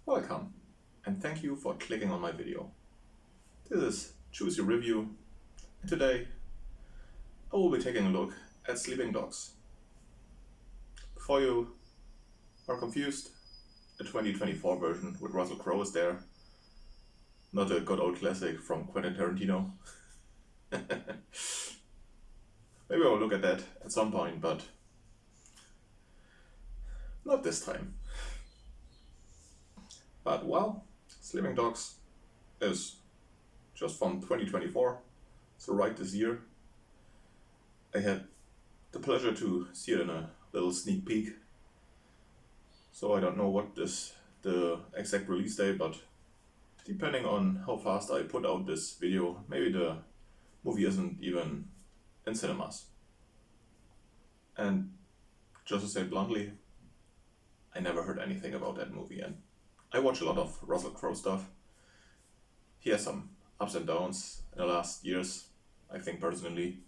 Welcome, and thank you for clicking on my video. This is Choose Your Review, and today I will be taking a look at Sleeping Dogs. Before you are confused, the 2024 version with Russell Crowe is there, not a good old classic from Quentin Tarantino. Maybe I'll look at that at some point, but not this time. But well, Sleeping Dogs is just from 2024, so right this year. I had the pleasure to see it in a little sneak peek, so I don't know what is the exact release date, but depending on how fast I put out this video, maybe the movie isn't even in cinemas. And just to say bluntly, I never heard anything about that movie, and I watch a lot of Russell Crowe stuff. He has some ups and downs in the last years, I think personally.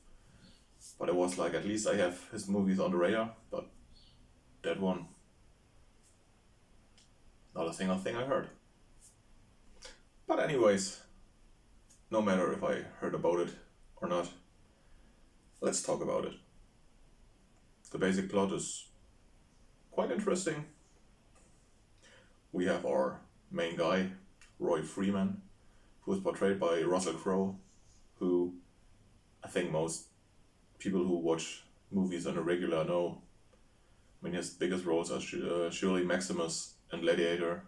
But it was like, at least I have his movies on the radar, but that one, not a single thing I heard. But anyways, no matter if I heard about it or not, let's talk about it. The basic plot is quite interesting. We have our main guy, Roy Freeman, who is portrayed by Russell Crowe, who I think most people who watch movies on a regular know. I mean, his biggest roles are Shirley Maximus and Gladiator,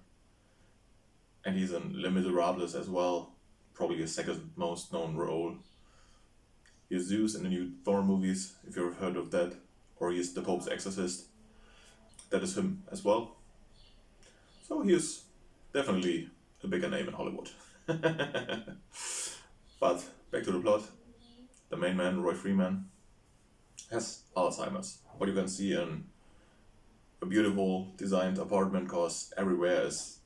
and he's in Les Miserables as well, probably his second most known role. He's Zeus in the new Thor movies, if you've heard of that, or he's the Pope's exorcist. That is him as well. So he is definitely a bigger name in Hollywood. But back to the plot. The main man, Roy Freeman, has Alzheimer's. What you can see in a beautiful designed apartment, cause everywhere is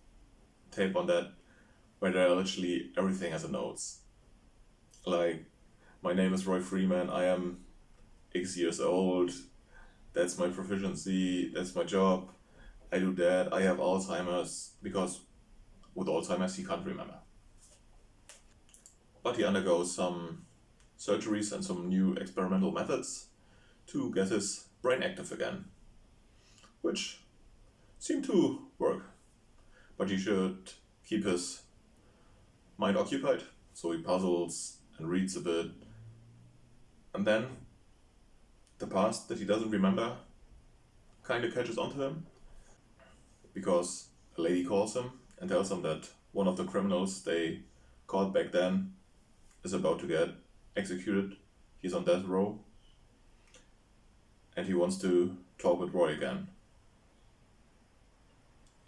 tape on that, where there are literally everything has a notes. Like, my name is Roy Freeman, I am X years old, that's my proficiency, that's my job, I do that, I have Alzheimer's, because with Alzheimer's he can't remember. But he undergoes some surgeries and some new experimental methods to get his brain active again, which seem to work. But he should keep his mind occupied, so he puzzles and reads a bit. And then the past that he doesn't remember kind of catches onto him, because a lady calls him and tells him that one of the criminals they caught back then is about to get executed. He's on death row, and he wants to talk with Roy again.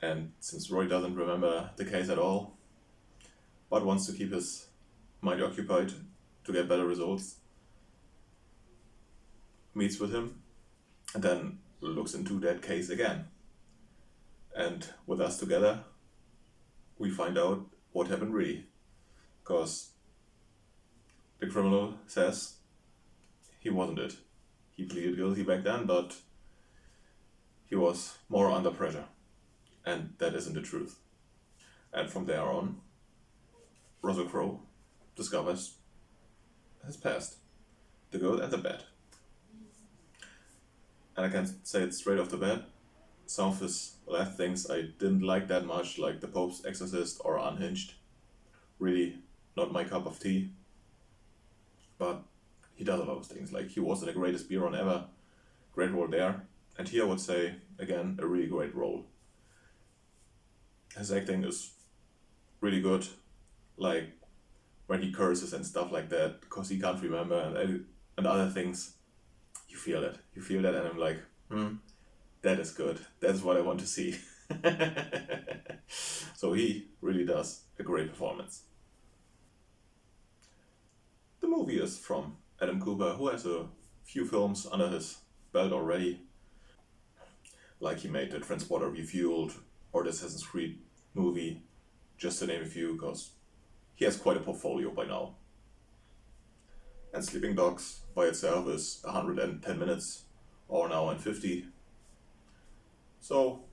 And since Roy doesn't remember the case at all, but wants to keep his mind occupied to get better results, meets with him and then looks into that case again. And with us together, we find out what happened really. Because the criminal says he wasn't it. He pleaded guilty back then, but he was more under pressure. And that isn't the truth. And from there on, Russell Crowe discovers his past, the good and the bad. And I can say it straight off the bat, some of his last things I didn't like that much, like The Pope's Exorcist or Unhinged. Really not my cup of tea. But he does a lot of things, like he was in The Greatest Beer on Ever, great role there. And here I would say, again, a really great role. His acting is really good, like when he curses and stuff like that, because he can't remember, and other things. You feel that, and I'm like, that is good. That's what I want to see. So he really does a great performance. The movie is from Adam Cooper, who has a few films under his belt already. Like he made the Transporter Refueled or the Assassin's Creed movie, just to name a few, because he has quite a portfolio by now. And Sleeping Dogs by itself is 110 minutes, or an hour and 50. So,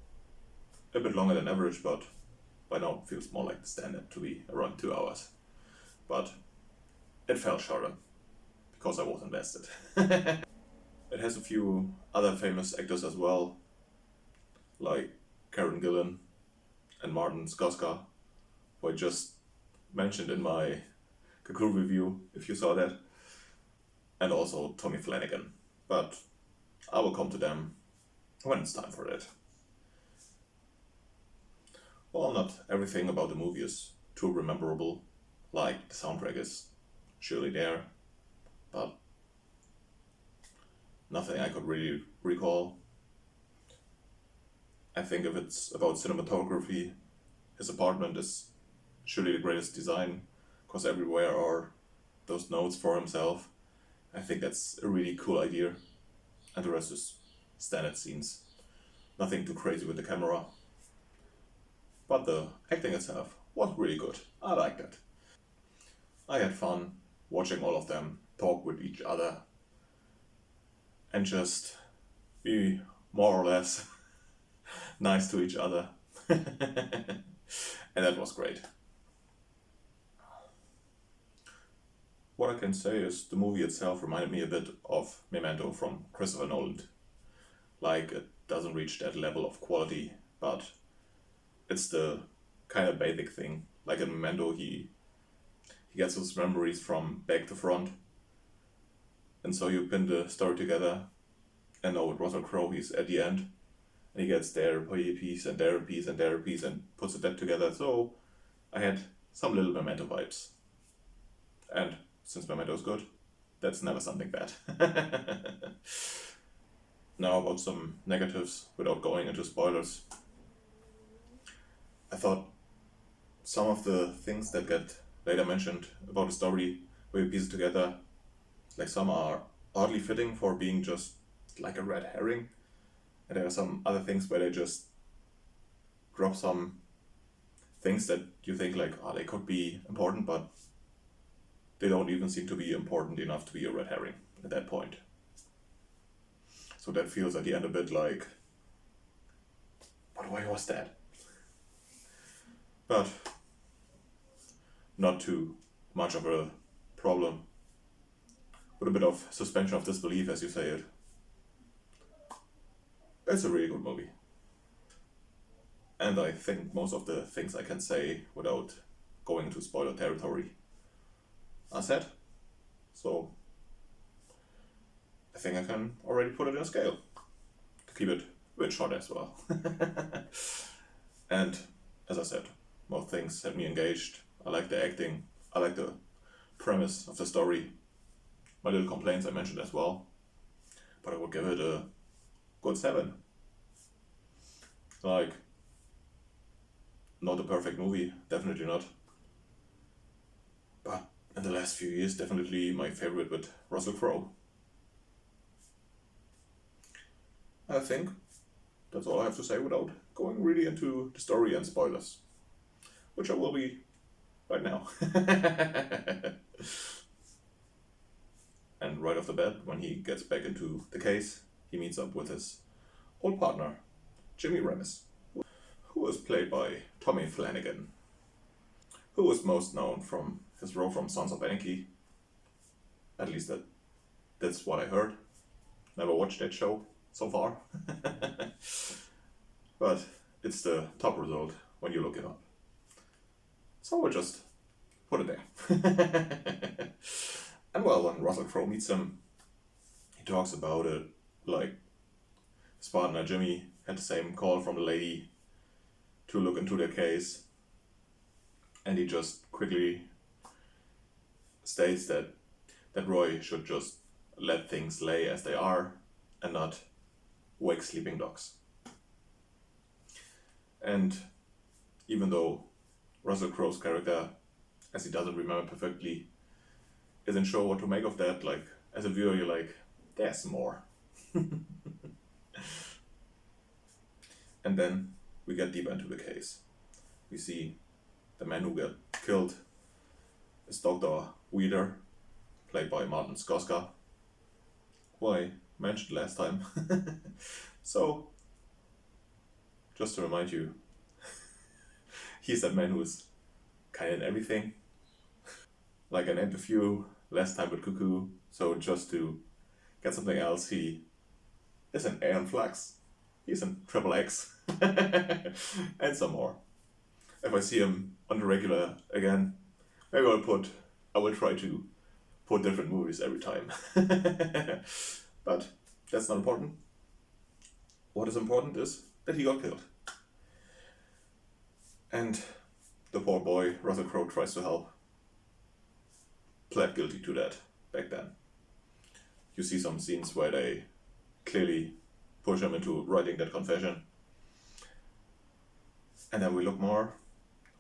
a bit longer than average, but By now it feels more like the standard to be around 2 hours. But it fell shorter because I was invested. It has a few other famous actors as well, like Karen Gillan and Martin Skoska, who I just mentioned in my Kakul review, if you saw that, and also Tommy Flanagan. But I will come to them when it's time for it. Well, not everything about the movie is too rememberable, like the soundtrack is surely there, but nothing I could really recall. I think if it's about cinematography, his apartment is surely the greatest design, because everywhere are those notes for himself. I think that's a really cool idea, and the rest is standard scenes. Nothing too crazy with the camera. But the acting itself was really good. I liked it. I had fun watching all of them talk with each other and just be more or less nice to each other. And that was great. What I can say is the movie itself reminded me a bit of Memento from Christopher Nolan. Like, it doesn't reach that level of quality, but it's the kind of basic thing. Like in Memento, he gets his memories from back to front, and so you pin the story together. And now with Russell Crowe, he's at the end, and he gets there a piece and there a piece and there a piece and puts it that together. So I had some little Memento vibes, and since Memento is good, that's never something bad. Now about some negatives without going into spoilers. I thought some of the things that get later mentioned about the story, where you piece it together, like some are oddly fitting for being just like a red herring, and there are some other things where they just drop some things that you think like, oh, they could be important, but they don't even seem to be important enough to be a red herring at that point. So that feels at the end a bit like, but why was that? But not too much of a problem. With a bit of suspension of disbelief, as you say it. It's a really good movie. And I think most of the things I can say without going into spoiler territory are said. So I think I can already put it in a scale to keep it a bit short as well. And as I said, most things had me engaged. I like the acting, I like the premise of the story. My little complaints I mentioned as well, but I would give it a good 7. Like, not a perfect movie, definitely not. But in the last few years, definitely my favorite with Russell Crowe. I think that's all I have to say without going really into the story and spoilers, which I will be right now. And right off the bat, when he gets back into the case, he meets up with his old partner, Jimmy Remis, who is played by Tommy Flanagan, who is most known from his role from Sons of Anarchy. At least that's what I heard. Never watched that show so far. But it's the top result when you look it up. So we'll just put it there. And well, when Russell Crowe meets him, he talks about it like his partner Jimmy had the same call from the lady to look into their case, and he just quickly states that Roy should just let things lay as they are and not wake sleeping dogs. And even though Russell Crowe's character, as he doesn't remember perfectly, isn't sure what to make of that, like, as a viewer you're like, there's more. And then we get deeper into the case. We see the man who got killed is Dr. Weeder, played by Martin Skoska, who I mentioned last time. So, just to remind you, he's that man who's kind of in everything. Like an interview last time with Cuckoo, so just to get something else, he is an Aeon Flux, he's in Triple X, and some more. If I see him on the regular again, maybe I will try to put different movies every time. But that's not important. What is important is that he got killed. And the poor boy, Russell Crowe, tries to help. Pled guilty to that back then. You see some scenes where they clearly push him into writing that confession. And then we look more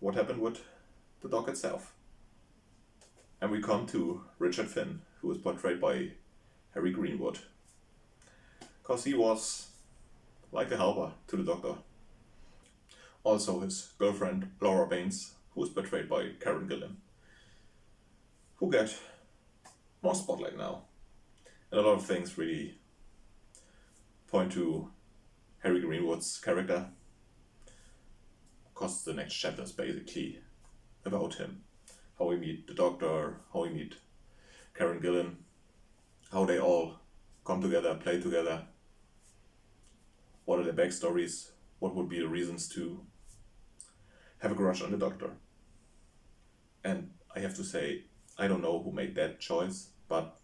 what happened with the dog itself. And we come to Richard Finn, who is portrayed by Harry Greenwood. Because he was like a helper to the Doctor. Also his girlfriend, Laura Baines, who is portrayed by Karen Gillan, who get more spotlight now. And a lot of things really point to Harry Greenwood's character, because the next chapter is basically about him. How we meet the Doctor, how we meet Karen Gillan, how they all come together, play together, what are their backstories, what would be the reasons to have a crush on the Doctor. And I have to say, I don't know who made that choice, but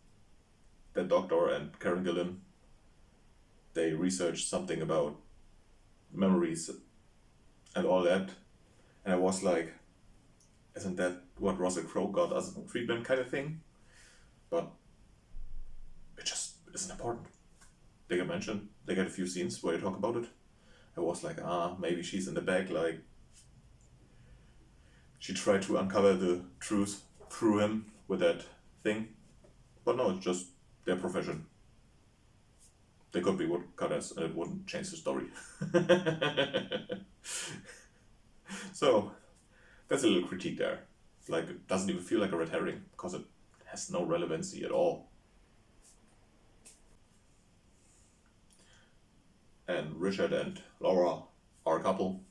the Doctor and Karen Gillan, they researched something about memories and all that, and I was like, isn't that what Russell Crowe got as a treatment kind of thing? But it just isn't important. They get mentioned, they get a few scenes where they talk about it. I was like, maybe she's in the back, like she tried to uncover the truth through him with that thing. But no, it's just their profession. They could be woodcutters and it wouldn't change the story. So that's a little critique there. Like, it doesn't even feel like a red herring because it has no relevancy at all. And Richard and Laura are a couple.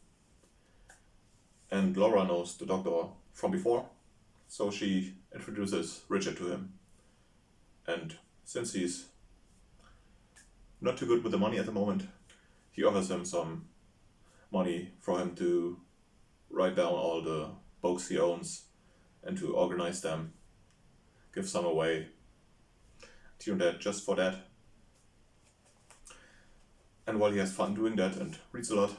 And Laura knows the Doctor from before, so she introduces Richard to him. And since he's not too good with the money at the moment, he offers him some money for him to write down all the books he owns and to organize them, give some away, tune that just for that. And while he has fun doing that and reads a lot,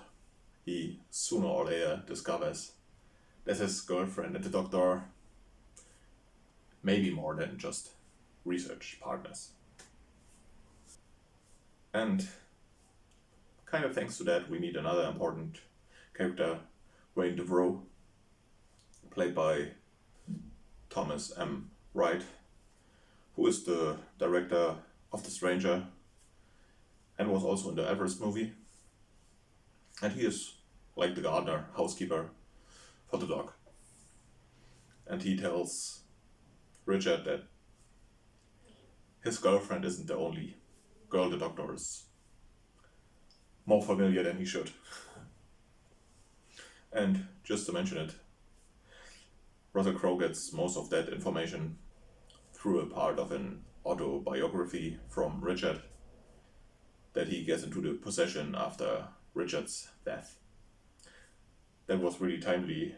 he sooner or later discovers that his girlfriend and the Doctor may be more than just research partners. And kind of thanks to that, we meet another important character, Wayne Devereaux, played by Thomas M. Wright, who is the director of The Stranger and was also in the Everest movie. And he is like the gardener, housekeeper for the dog. And he tells Richard that his girlfriend isn't the only girl the Doctor is more familiar than he should. And just to mention it, Russell Crowe gets most of that information through a part of an autobiography from Richard that he gets into the possession after Richard's death. That was really timely,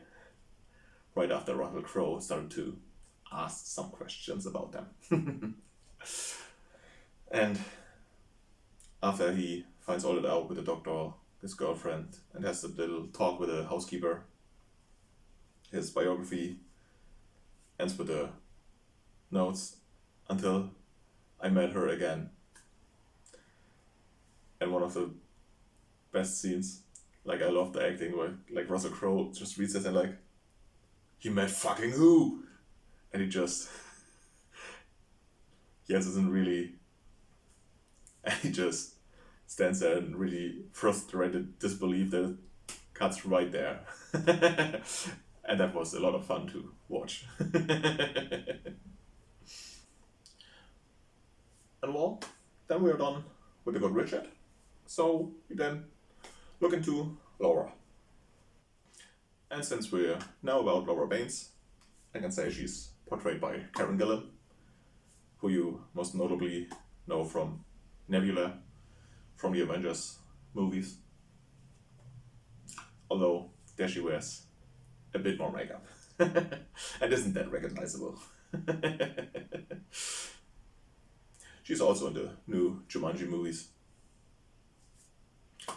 right after Russell Crowe started to ask some questions about them. And after he finds all that out with the Doctor, his girlfriend, and has a little talk with the housekeeper, his biography ends with the notes, until I met her again. And one of the best scenes, like I love the acting where like Russell Crowe just reads this and like, he met fucking who? And he just, he isn't really, and he just stands there in really frustrated disbelief that it cuts right there. And that was a lot of fun to watch. And well, then we're done with the good Richard. So we then look into Laura. And since we know about Laura Baines, I can say she's portrayed by Karen Gillan, who you most notably know from Nebula, from the Avengers movies. Although there she wears a bit more makeup and isn't that recognizable. She's also in the new Jumanji movies.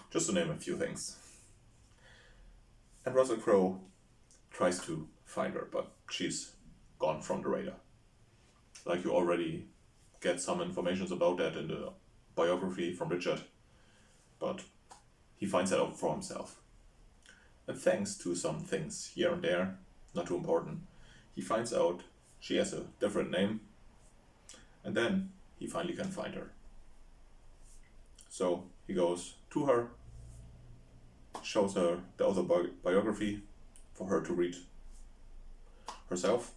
Just to name a few things. And Russell Crowe tries to find her, but she's gone from the radar. Like you already get some information about that in the biography from Richard, but he finds that out for himself. And thanks to some things here and there, not too important, he finds out she has a different name, and then he finally can find her. So he goes to her, shows her the other biography for her to read herself.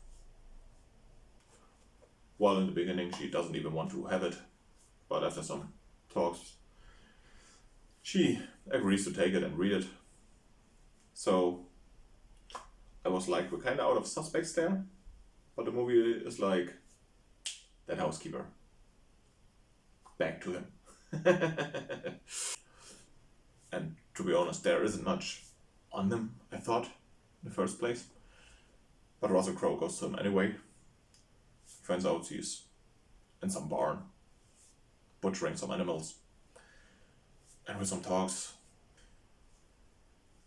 While in the beginning she doesn't even want to have it, but after some talks, she agrees to take it and read it. So I was like, we're kind of out of suspects there, but the movie is like, that housekeeper, back to him. And to be honest, there isn't much on them, I thought, in the first place. But Russell Crowe goes to him anyway. Finds out he's in some barn, butchering some animals. And with some talks,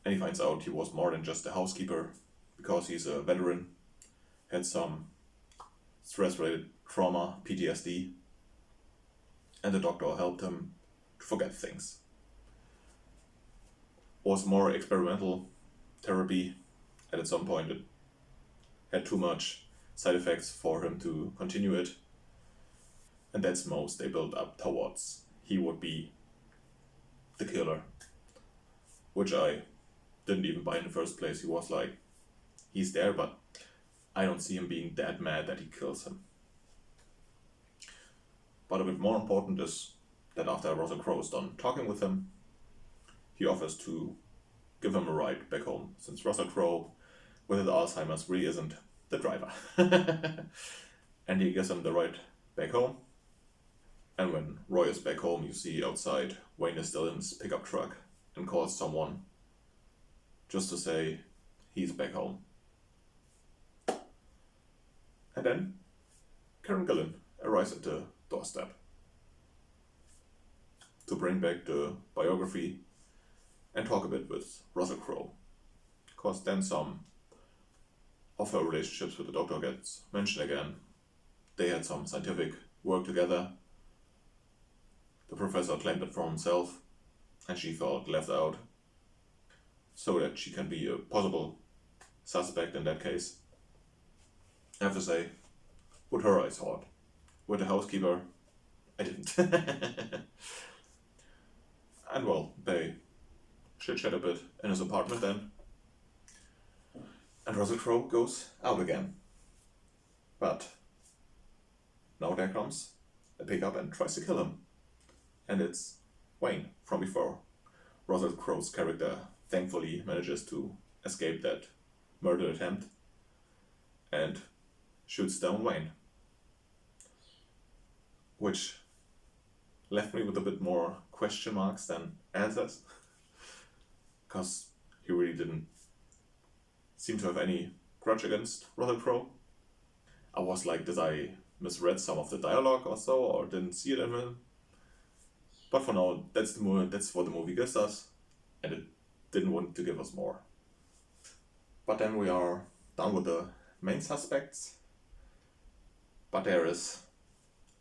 and he finds out he was more than just a housekeeper, because he's a veteran, had some stress-related trauma, PTSD, and the doctor helped him to forget things. Was more experimental therapy, and at some point it had too much side effects for him to continue it, and that's most they built up towards he would be the killer, which I didn't even buy in the first place. He was like, he's there, but I don't see him being that mad that he kills him. But a bit more important is that after Russell Crowe is done talking with him, he offers to give him a ride back home, since Russell Crowe, with his Alzheimer's, really isn't the driver. And he gives him the ride back home. And when Roy is back home, you see outside Wayne is still in his pickup truck and calls someone just to say he's back home. And then Karen Gillan arrives at the doorstep to bring back the biography and talk a bit with Russell Crowe. Because then some of her relationships with the doctor gets mentioned again. They had some scientific work together. The professor claimed it for himself, and she felt left out, so that she can be a possible suspect in that case. I have to say, with her I saw it. With the housekeeper, I didn't. And well, they chit-chat a bit in his apartment then. And Russell Crowe goes out again. But now there comes a pickup and tries to kill him. And it's Wayne from before. Russell Crowe's character thankfully manages to escape that murder attempt and shoots down Wayne. Which left me with a bit more question marks than answers. Because he really didn't seem to have any grudge against Russell Crowe. I was like, did I misread some of the dialogue or so, or didn't see it in him? But for now, that's what the movie gives us, and it didn't want to give us more. But then we are done with the main suspects. But there is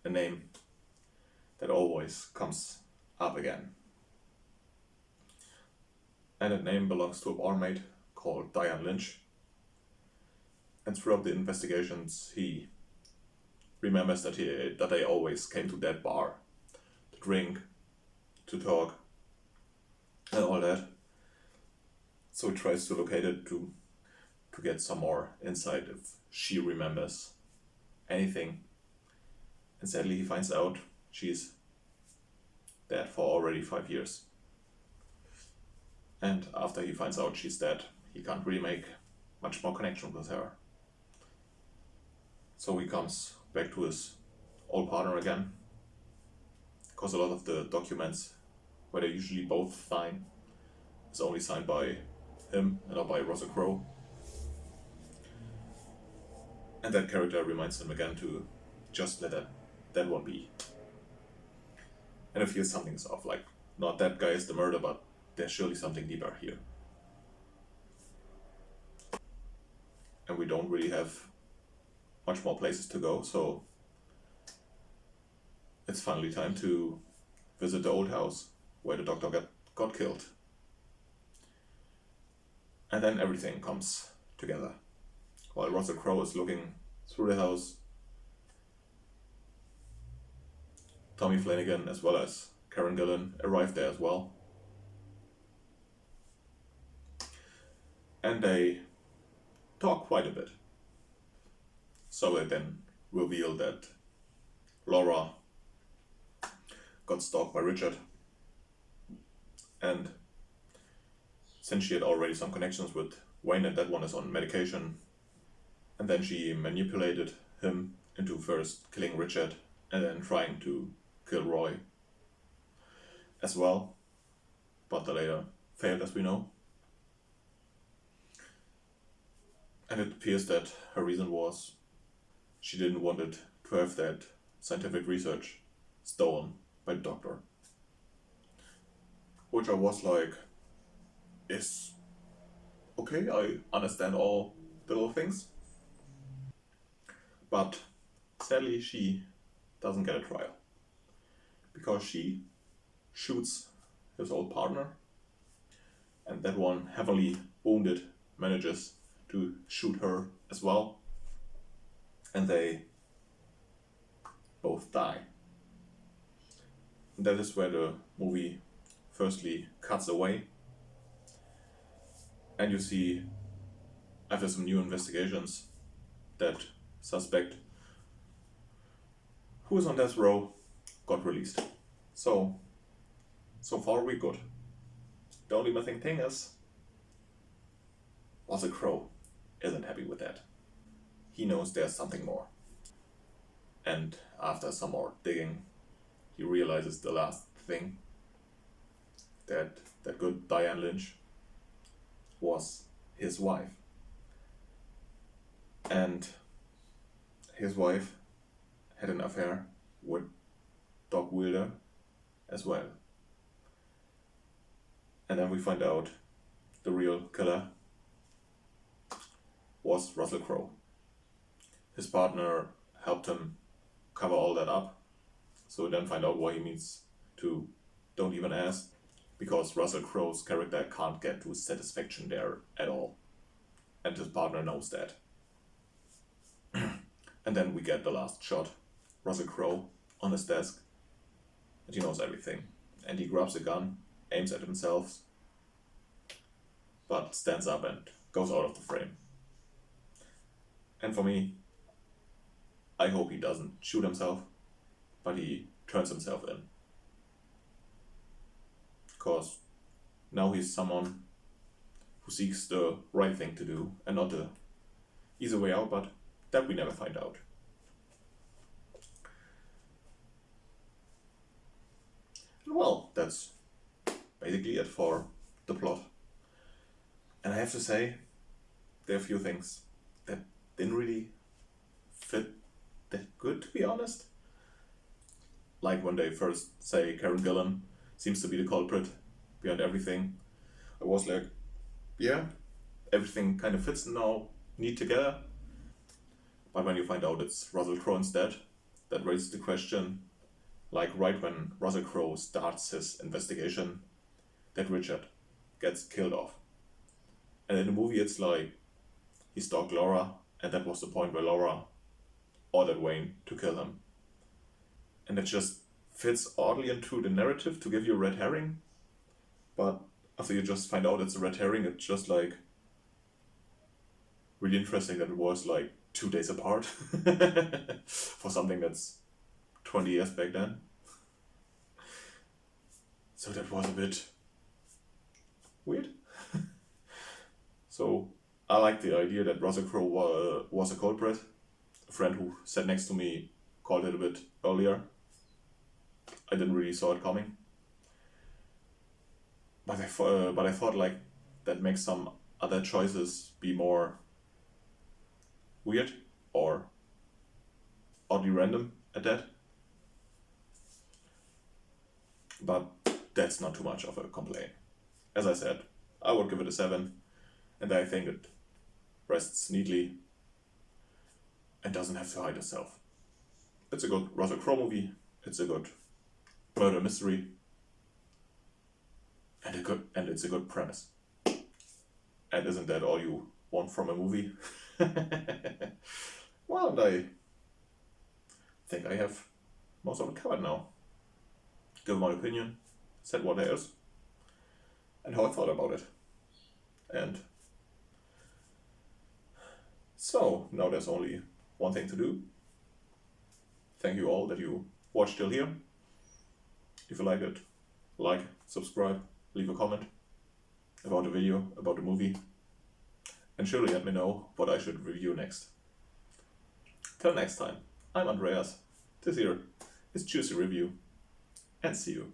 a name that always comes up again. And that name belongs to a barmaid called Diane Lynch. And throughout the investigations, he remembers that they always came to that bar to drink, to talk, and all that. So he tries to locate it to get some more insight if she remembers anything. And sadly he finds out she's dead for already 5 years. And after he finds out she's dead, he can't really make much more connection with her. So he comes back to his old partner again, because a lot of the documents where they usually both sign is only signed by him and not by Russell Crowe. And that character reminds him again to just let that one be. And I feel something's off, like, not that guy is the murder, but there's surely something deeper here. And we don't really have much more places to go, so it's finally time to visit the old house where the doctor got killed. And then everything comes together. While Russell Crowe is looking through the house, Tommy Flanagan as well as Karen Gillan arrive there as well. And they talk quite a bit. So they then reveal that Laura got stalked by Richard, and since she had already some connections with Wayne and that one is on medication, and then she manipulated him into first killing Richard and then trying to kill Roy as well, but the later failed, as we know. And it appears that her reason was she didn't want it to have that scientific research stolen by the doctor. Which I was like, is okay, I understand all the little things. But sadly she doesn't get a trial. Because she shoots his old partner, and that one, heavily wounded, manages to shoot her as well. And they both die. And that is where the movie firstly cuts away. And you see, after some new investigations, that suspect who is on death row got released. So far we good. The only missing thing is Russell Crowe isn't happy with that. He knows there's something more. And after some more digging, he realizes the last thing, that good Diane Lynch was his wife. And his wife had an affair with Doc Wilder as well. And then we find out the real killer was Russell Crowe. His partner helped him cover all that up, so we then find out why he means to don't even ask, because Russell Crowe's character can't get to satisfaction there at all, and his partner knows that. And then we get the last shot, Russell Crowe on his desk, and he knows everything, and he grabs a gun, aims at himself, but stands up and goes out of the frame. And for me, I hope he doesn't shoot himself, but he turns himself in. Because now he's someone who seeks the right thing to do and not the easy way out, but that we never find out. And well, that's basically it for the plot. And I have to say, there are a few things that didn't really fit that good, to be honest. Like when they first say Karen Gillan seems to be the culprit behind everything, I was like, yeah, everything kind of fits now, neat together. But when you find out it's Russell Crowe instead, that raises the question, like right when Russell Crowe starts his investigation, that Richard gets killed off. And in the movie it's like, he stalked Laura, and that was the point where Laura ordered Wayne to kill him. And it just fits oddly into the narrative to give you a red herring, but after you just find out it's a red herring, it's just like really interesting that it was like 2 days apart for something that's 20 years back then. So that was a bit weird. So I like the idea that Russell Crowe was a culprit. A friend who sat next to me called it a bit earlier. I didn't really saw it coming. But I thought like that makes some other choices be more weird or oddly random at that. But that's not too much of a complaint. As I said, I would give it a 7, and I think it rests neatly and doesn't have to hide itself. It's a good Russell Crowe movie, it's a good murder mystery, and it's a good premise. And isn't that all you want from a movie? Well, and I think I have most of it covered now. Give my opinion, said what there is, and how I thought about it. And so now there's only one thing to do. Thank you all that you watched till here. If you like it, like, subscribe, leave a comment about the video, about the movie, and surely let me know what I should review next. Till next time, I'm Andreas. This here is Juicy Review, and see you.